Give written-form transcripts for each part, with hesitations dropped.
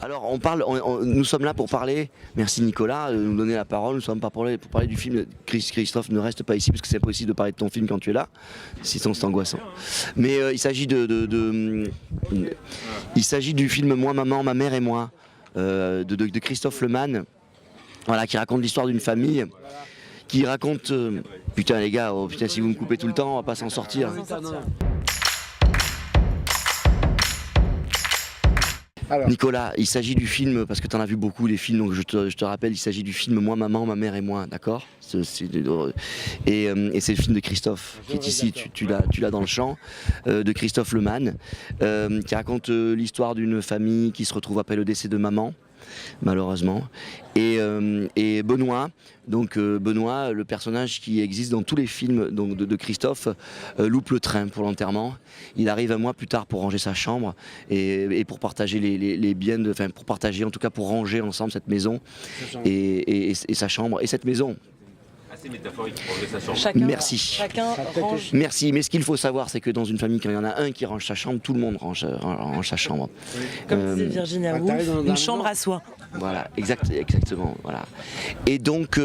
Alors nous sommes là pour parler, merci Nicolas de nous donner la parole, nous sommes pas pour parler du film. Christophe ne reste pas ici parce que c'est impossible de parler de ton film quand tu es là, sinon c'est angoissant. Mais il s'agit il s'agit du film Moi, Maman, Ma Mère et Moi de Christophe Lemann, voilà, qui raconte l'histoire d'une famille, qui raconte... putain les gars, oh, putain, si vous me coupez tout le temps, on va pas s'en sortir. Alors. Nicolas, il s'agit du film, parce que tu en as vu beaucoup des films, donc je te rappelle, il s'agit du film Moi, Maman, Ma Mère et Moi, d'accord? Et c'est le film de Christophe, qui est ici, tu l'as dans le champ, de Christophe Lemann, qui raconte l'histoire d'une famille qui se retrouve après le décès de maman, malheureusement, et Benoît, donc Benoît, le personnage qui existe dans tous les films donc, de Christophe, loupe le train pour l'enterrement. Il arrive un mois plus tard pour ranger sa chambre et pour partager les biens, enfin pour partager, en tout cas pour ranger ensemble cette maison et sa chambre et cette maison. Assez métaphorique pour ranger sa chambre. Chacun range. Merci, mais ce qu'il faut savoir, c'est que dans une famille, quand il y en a un qui range sa chambre, tout le monde range sa chambre. Comme disait Virginia Woolf, une chambre à soi. Voilà, exactement. Voilà. Et donc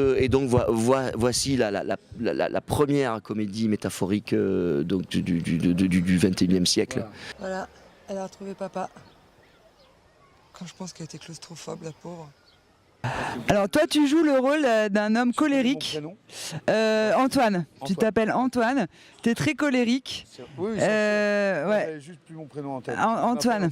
voici la première comédie métaphorique donc du XXIe siècle. Voilà, elle a retrouvé papa. Quand je pense qu'elle était claustrophobe, la pauvre. Alors toi tu joues le rôle d'un homme colérique, Antoine, tu t'appelles Antoine, tu es très colérique. Oui, ouais. Juste plus mon prénom en tête. Antoine.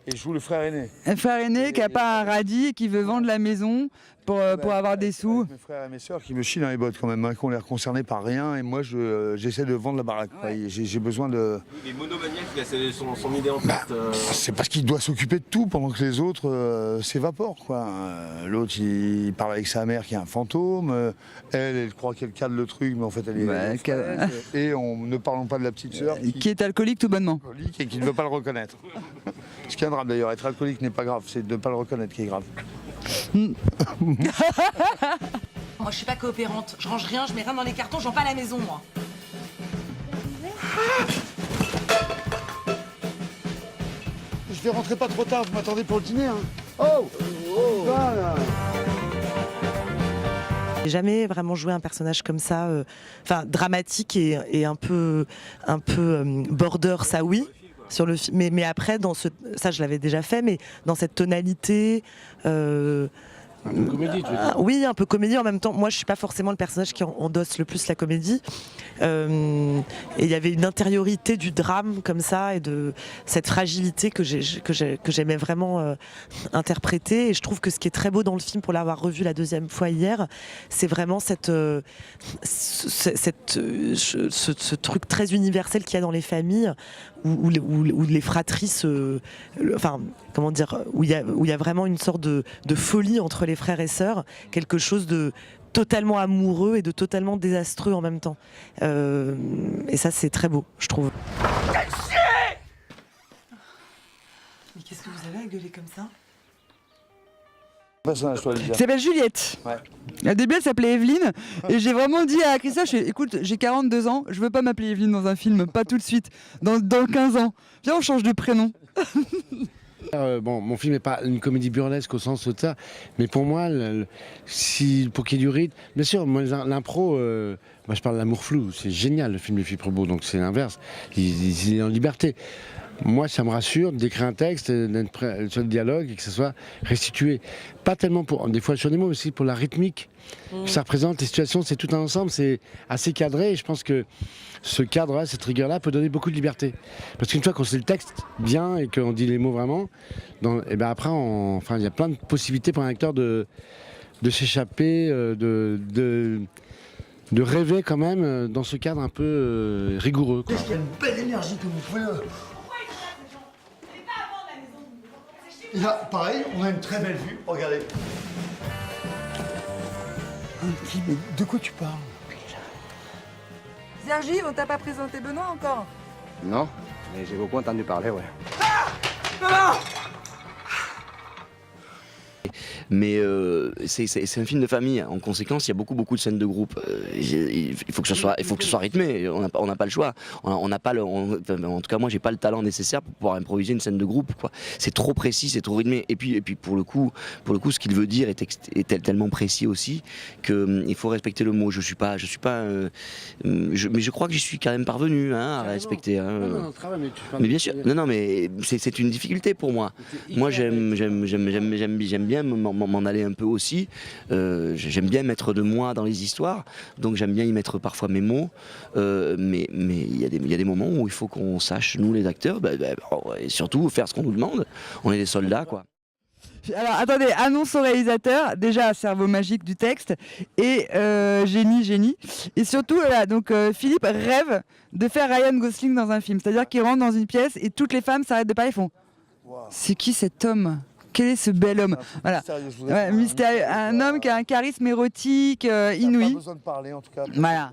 Et je joue le frère aîné. Un frère aîné qui n'a pas un radis et qui veut vendre la maison pour avoir des sous. Mes frères et mes sœurs qui me chient dans les bottes quand même, hein, qui ont l'air concernés par rien, et moi j'essaie de vendre la baraque. Ouais. J'ai besoin de... Il est monomaniaque, il a son idée en tête. C'est parce qu'il doit s'occuper de tout pendant que les autres s'évaporent, quoi. L'autre il parle avec sa mère qui est un fantôme, elle croit qu'elle cadre le truc, mais en fait elle est... Et ne parlons pas de la petite sœur qui est alcoolique tout bonnement. Et qui ne veut pas le reconnaître. Ce qui est un drame d'ailleurs, être alcoolique n'est pas grave, c'est de ne pas le reconnaître qui est grave. Moi je suis pas coopérante, je range rien, je mets rien dans les cartons, je vends pas à la maison moi. Je vais rentrer pas trop tard, vous m'attendez pour le dîner, hein. Oh, voilà. J'ai jamais vraiment joué un personnage comme ça, enfin dramatique et un peu border, ça oui. Sur le mais après ça je l'avais déjà fait, mais dans cette tonalité un peu comédie, tu veux dire. Oui, un peu comédie en même temps. Moi je suis pas forcément le personnage qui endosse le plus la comédie, et il y avait une intériorité du drame comme ça et de cette fragilité que j'aimais vraiment interpréter, et je trouve que ce qui est très beau dans le film, pour l'avoir revu la deuxième fois hier, c'est vraiment ce truc très universel qu'il y a dans les familles où les fratries enfin comment dire, où il y a vraiment une sorte de folie entre les frères et sœurs, quelque chose de totalement amoureux et de totalement désastreux en même temps. Et ça c'est très beau, je trouve. Mais qu'est-ce que vous avez à gueuler comme ça? Elle s'appelle Juliette. Ouais. Au début elle s'appelait Evelyne et j'ai vraiment dit à Christophe, écoute, j'ai 42 ans, je veux pas m'appeler Evelyne dans un film, pas tout de suite, dans 15 ans. Viens, on change de prénom. Bon, mon film n'est pas une comédie burlesque au sens de ça, mais pour moi, pour qu'il y ait du rythme, bien sûr, l'impro, moi je parle de l'amour flou, c'est génial le film Les Filles Pro donc c'est l'inverse, il est en liberté. Moi, ça me rassure d'écrire un texte, d'être prêt sur le dialogue et que ça soit restitué. Pas tellement des fois sur des mots, mais aussi pour la rythmique. Ça représente les situations, c'est tout un ensemble, c'est assez cadré. Et je pense que ce cadre-là, cette rigueur-là, peut donner beaucoup de liberté. Parce qu'une fois qu'on sait le texte bien et qu'on dit les mots vraiment, et ben après, il y a plein de possibilités pour un acteur de s'échapper, de rêver quand même dans ce cadre un peu rigoureux. Il y a une belle énergie que vous pouvez... Et là, pareil, on a une très belle vue, regardez. Mais de quoi tu parles? Sergi, on t'a pas présenté Benoît encore? Non, mais j'ai beaucoup entendu parler, ouais. Maman! Mais c'est un film de famille. En conséquence, il y a beaucoup de scènes de groupe. Il faut que ce soit rythmé. On n'a pas le choix. On n'a pas en tout cas, moi, j'ai pas le talent nécessaire pour pouvoir improviser une scène de groupe, quoi. C'est trop précis, c'est trop rythmé. Et puis pour le coup, ce qu'il veut dire est tellement précis aussi que il faut respecter le mot. Je suis pas. Mais je crois que j'y suis quand même parvenu, hein, à respecter. Hein. Non, mais bien sûr. Non, mais c'est une difficulté pour moi. Moi, j'aime bien m'en aller un peu aussi. J'aime bien mettre de moi dans les histoires, donc j'aime bien y mettre parfois mes mots. Mais il y a des moments où il faut qu'on sache, nous les acteurs, et surtout faire ce qu'on nous demande. On est des soldats, quoi. Alors attendez, annonce au réalisateur, déjà cerveau magique du texte et génie. Et surtout, voilà, donc Philippe rêve de faire Ryan Gosling dans un film. C'est-à-dire qu'il rentre dans une pièce et toutes les femmes s'arrêtent de parler et font « C'est qui cet homme ? Quel est ce bel homme ?» Voilà. Mystérieux. Un homme qui a un charisme érotique inouï. Pas besoin de parler en tout cas. Voilà.